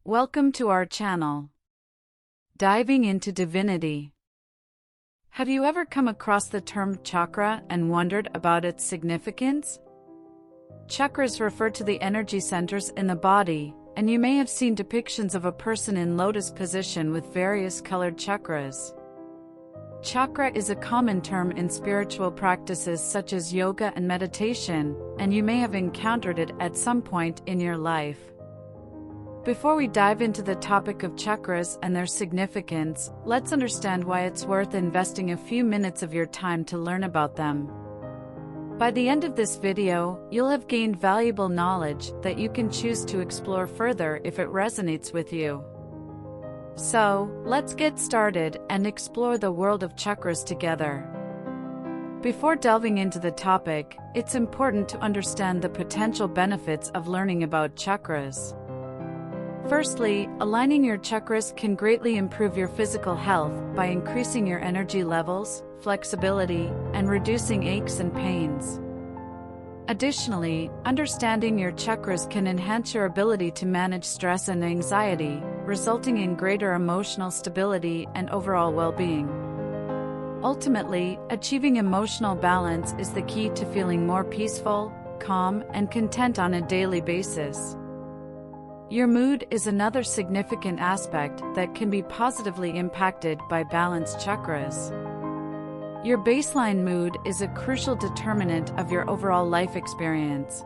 Welcome to our channel, Diving into Divinity. Have you ever come across the term chakra and wondered about its significance? Chakras refer to the energy centers in the body, and you may have seen depictions of a person in lotus position with various colored chakras. Chakra is a common term in spiritual practices such as yoga and meditation, and you may have encountered it at some point in your life. Before we dive into the topic of chakras and their significance, let's understand why it's worth investing a few minutes of your time to learn about them. By the end of this video, you'll have gained valuable knowledge that you can choose to explore further if it resonates with you. So, let's get started and explore the world of chakras together. Before delving into the topic, it's important to understand the potential benefits of learning about chakras. Firstly, aligning your chakras can greatly improve your physical health by increasing your energy levels, flexibility, and reducing aches and pains. Additionally, understanding your chakras can enhance your ability to manage stress and anxiety, resulting in greater emotional stability and overall well-being. Ultimately, achieving emotional balance is the key to feeling more peaceful, calm, and content on a daily basis. Your mood is another significant aspect that can be positively impacted by balanced chakras. Your baseline mood is a crucial determinant of your overall life experience.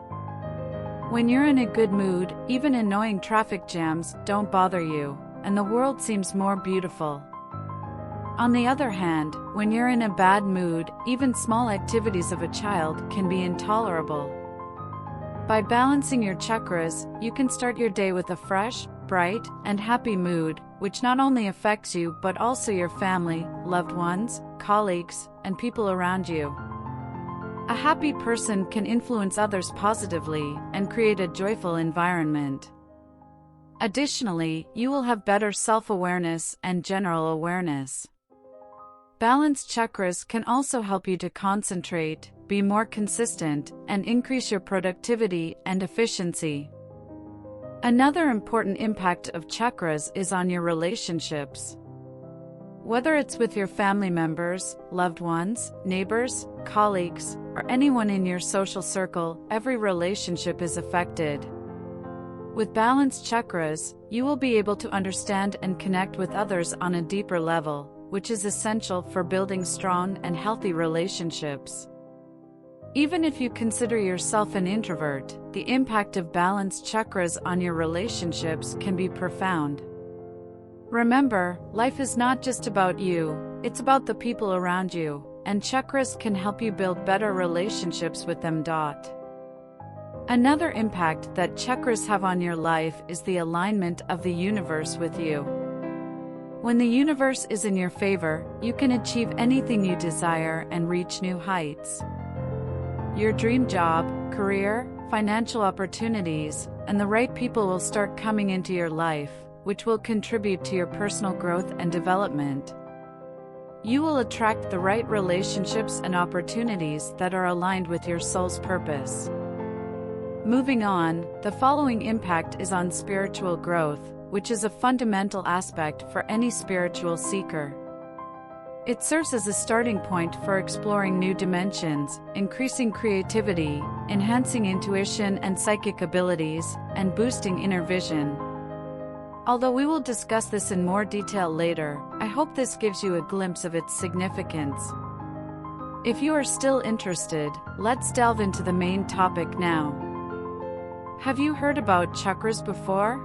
When you're in a good mood, even annoying traffic jams don't bother you, and the world seems more beautiful. On the other hand, when you're in a bad mood, even small activities of a child can be intolerable. By balancing your chakras, you can start your day with a fresh, bright, and happy mood, which not only affects you but also your family, loved ones, colleagues, and people around you. A happy person can influence others positively and create a joyful environment. Additionally, you will have better self-awareness and general awareness. Balanced chakras can also help you to concentrate, be more consistent, and increase your productivity and efficiency. Another important impact of chakras is on your relationships. Whether it's with your family members, loved ones, neighbors, colleagues, or anyone in your social circle, every relationship is affected. With balanced chakras, you will be able to understand and connect with others on a deeper level, which is essential for building strong and healthy relationships. Even if you consider yourself an introvert, the impact of balanced chakras on your relationships can be profound. Remember, life is not just about you, it's about the people around you, and chakras can help you build better relationships with them. Another impact that chakras have on your life is the alignment of the universe with you. When the universe is in your favor, you can achieve anything you desire and reach new heights. Your dream job, career, financial opportunities, and the right people will start coming into your life, which will contribute to your personal growth and development. You will attract the right relationships and opportunities that are aligned with your soul's purpose. Moving on, the following impact is on spiritual growth, which is a fundamental aspect for any spiritual seeker. It serves as a starting point for exploring new dimensions, increasing creativity, enhancing intuition and psychic abilities, and boosting inner vision. Although we will discuss this in more detail later, I hope this gives you a glimpse of its significance. If you are still interested, let's delve into the main topic now. Have you heard about chakras before?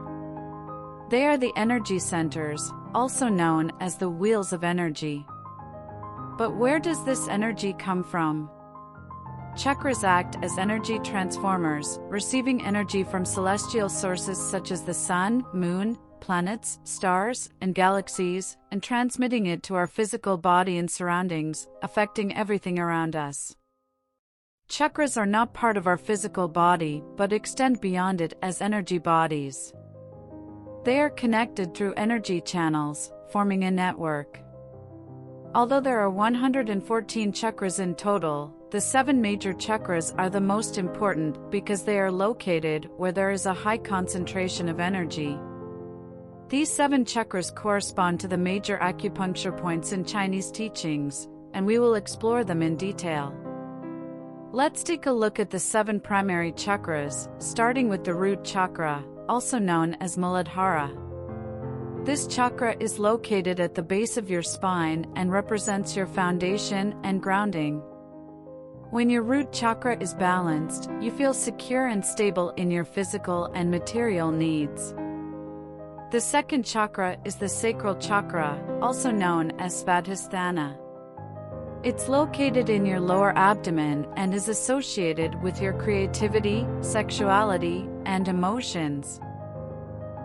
They are the energy centers, also known as the wheels of energy. But where does this energy come from? Chakras act as energy transformers, receiving energy from celestial sources such as the sun, moon, planets, stars, and galaxies, and transmitting it to our physical body and surroundings, affecting everything around us. Chakras are not part of our physical body, but extend beyond it as energy bodies. They are connected through energy channels, forming a network. Although there are 114 chakras in total, the 7 major chakras are the most important because they are located where there is a high concentration of energy. These 7 chakras correspond to the major acupuncture points in Chinese teachings, and we will explore them in detail. Let's take a look at the 7 primary chakras, starting with the root chakra, also known as Muladhara. This chakra is located at the base of your spine and represents your foundation and grounding. When your root chakra is balanced, you feel secure and stable in your physical and material needs. The second chakra is the sacral chakra, also known as Svadhisthana. It's located in your lower abdomen and is associated with your creativity, sexuality, and emotions.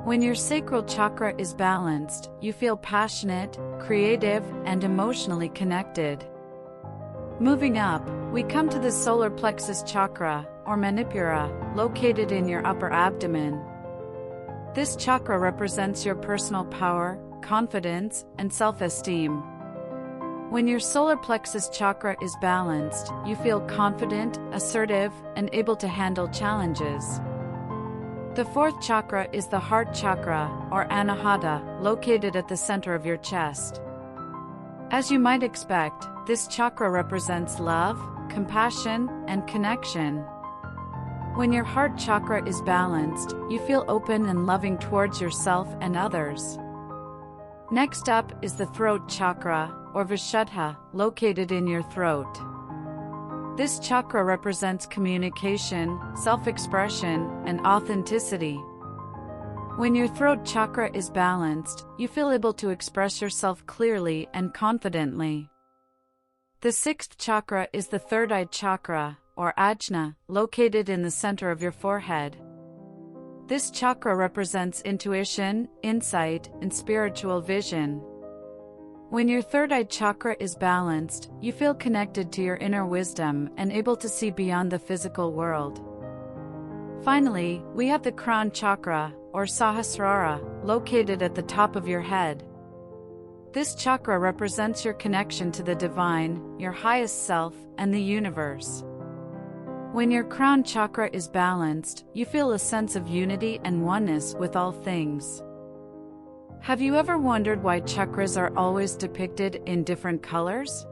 When your sacral chakra is balanced, you feel passionate, creative, and emotionally connected. Moving up, we come to the solar plexus chakra, or Manipura, located in your upper abdomen. This chakra represents your personal power, confidence, and self-esteem. When your solar plexus chakra is balanced, you feel confident, assertive, and able to handle challenges. The fourth chakra is the heart chakra, or Anahata, located at the center of your chest. As you might expect, this chakra represents love, compassion, and connection. When your heart chakra is balanced, you feel open and loving towards yourself and others. Next up is the throat chakra, or Vishuddha, located in your throat. This chakra represents communication, self-expression, and authenticity. When your throat chakra is balanced, you feel able to express yourself clearly and confidently. The sixth chakra is the third-eye chakra, or Ajna, located in the center of your forehead. This chakra represents intuition, insight, and spiritual vision. When your third-eye chakra is balanced, you feel connected to your inner wisdom and able to see beyond the physical world. Finally, we have the crown chakra, or Sahasrara, located at the top of your head. This chakra represents your connection to the divine, your highest self, and the universe. When your crown chakra is balanced, you feel a sense of unity and oneness with all things. Have you ever wondered why chakras are always depicted in different colors?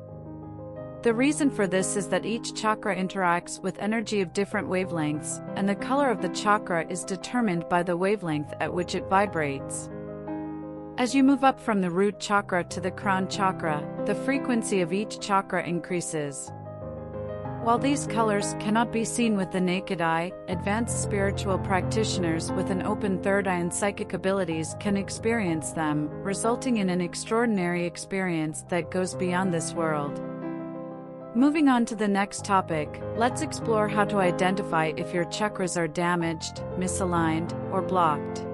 The reason for this is that each chakra interacts with energy of different wavelengths, and the color of the chakra is determined by the wavelength at which it vibrates. As you move up from the root chakra to the crown chakra, the frequency of each chakra increases. While these colors cannot be seen with the naked eye, advanced spiritual practitioners with an open third eye and psychic abilities can experience them, resulting in an extraordinary experience that goes beyond this world. Moving on to the next topic, let's explore how to identify if your chakras are damaged, misaligned, or blocked.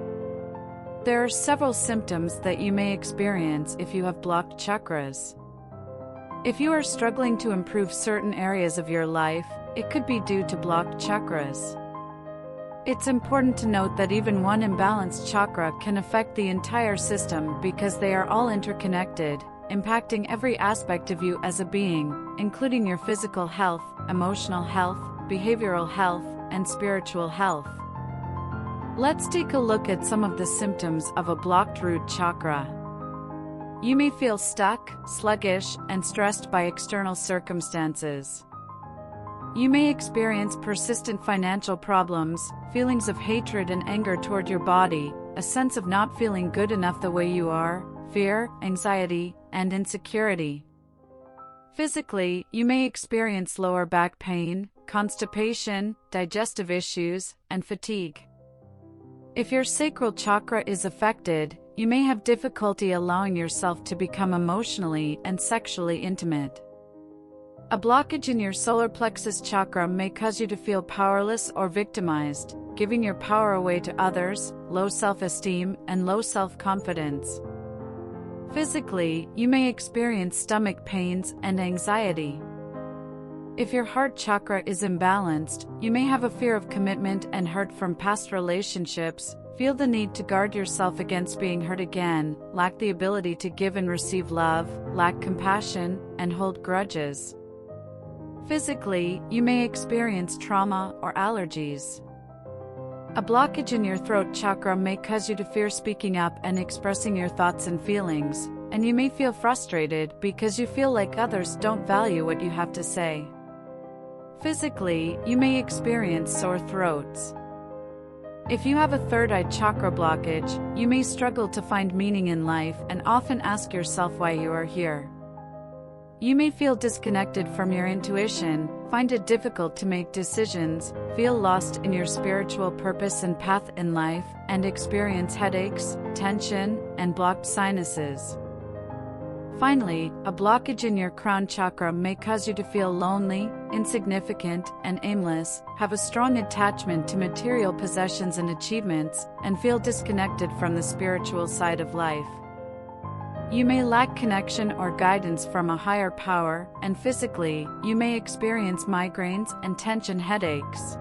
There are several symptoms that you may experience if you have blocked chakras. If you are struggling to improve certain areas of your life, it could be due to blocked chakras. It's important to note that even one imbalanced chakra can affect the entire system because they are all interconnected, impacting every aspect of you as a being, including your physical health, emotional health, behavioral health, and spiritual health. Let's take a look at some of the symptoms of a blocked root chakra. You may feel stuck, sluggish, and stressed by external circumstances. You may experience persistent financial problems, feelings of hatred and anger toward your body, a sense of not feeling good enough the way you are, fear, anxiety, and insecurity. Physically, you may experience lower back pain, constipation, digestive issues, and fatigue. If your sacral chakra is affected, you may have difficulty allowing yourself to become emotionally and sexually intimate. A blockage in your solar plexus chakra may cause you to feel powerless or victimized, giving your power away to others, low self-esteem, and low self-confidence. Physically, you may experience stomach pains and anxiety. If your heart chakra is imbalanced, you may have a fear of commitment and hurt from past relationships, feel the need to guard yourself against being hurt again, lack the ability to give and receive love, lack compassion, and hold grudges. Physically, you may experience trauma or allergies. A blockage in your throat chakra may cause you to fear speaking up and expressing your thoughts and feelings, and you may feel frustrated because you feel like others don't value what you have to say. Physically, you may experience sore throats. If you have a third eye chakra blockage, you may struggle to find meaning in life and often ask yourself why you are here. You may feel disconnected from your intuition, find it difficult to make decisions, feel lost in your spiritual purpose and path in life, and experience headaches, tension, and blocked sinuses. Finally, a blockage in your crown chakra may cause you to feel lonely, insignificant, and aimless, have a strong attachment to material possessions and achievements, and feel disconnected from the spiritual side of life. You may lack connection or guidance from a higher power, and physically, you may experience migraines and tension headaches.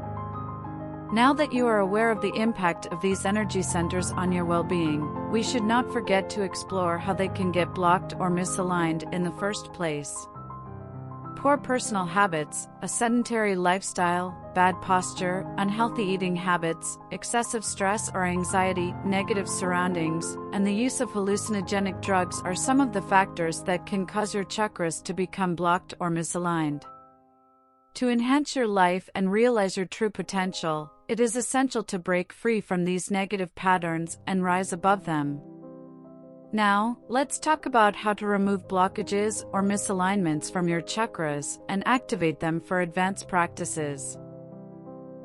Now that you are aware of the impact of these energy centers on your well-being, we should not forget to explore how they can get blocked or misaligned in the first place. Poor personal habits, a sedentary lifestyle, bad posture, unhealthy eating habits, excessive stress or anxiety, negative surroundings, and the use of hallucinogenic drugs are some of the factors that can cause your chakras to become blocked or misaligned. To enhance your life and realize your true potential, it is essential to break free from these negative patterns and rise above them. Now, let's talk about how to remove blockages or misalignments from your chakras and activate them for advanced practices.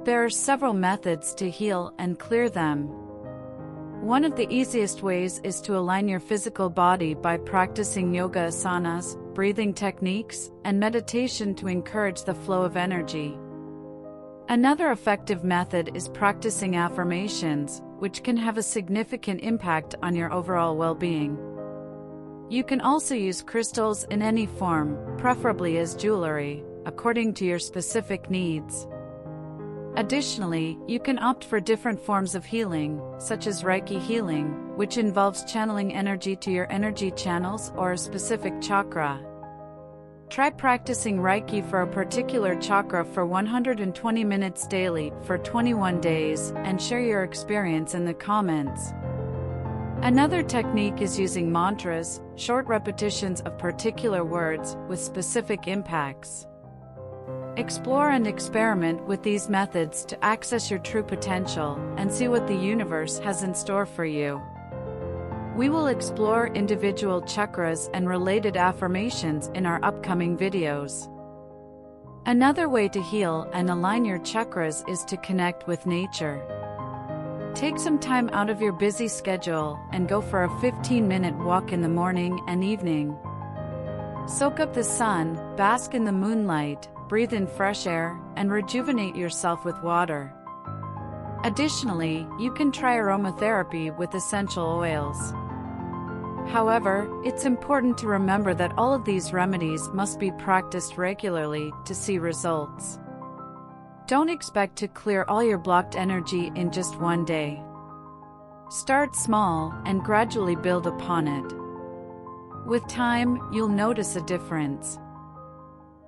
There are several methods to heal and clear them. One of the easiest ways is to align your physical body by practicing yoga asanas, breathing techniques, and meditation to encourage the flow of energy. Another effective method is practicing affirmations, which can have a significant impact on your overall well-being. You can also use crystals in any form, preferably as jewelry, according to your specific needs. Additionally, you can opt for different forms of healing, such as Reiki healing, which involves channeling energy to your energy channels or a specific chakra. Try practicing Reiki for a particular chakra for 120 minutes daily for 21 days and share your experience in the comments. Another technique is using mantras, short repetitions of particular words with specific impacts. Explore and experiment with these methods to access your true potential and see what the universe has in store for you. We will explore individual chakras and related affirmations in our upcoming videos. Another way to heal and align your chakras is to connect with nature. Take some time out of your busy schedule and go for a 15-minute walk in the morning and evening. Soak up the sun, bask in the moonlight, breathe in fresh air, and rejuvenate yourself with water. Additionally, you can try aromatherapy with essential oils. However, it's important to remember that all of these remedies must be practiced regularly to see results. Don't expect to clear all your blocked energy in just one day. Start small and gradually build upon it. With time, you'll notice a difference.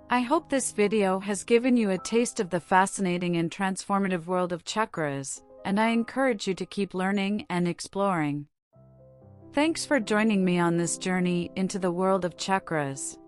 I hope this video has given you a taste of the fascinating and transformative world of chakras, and I encourage you to keep learning and exploring. Thanks for joining me on this journey into the world of chakras.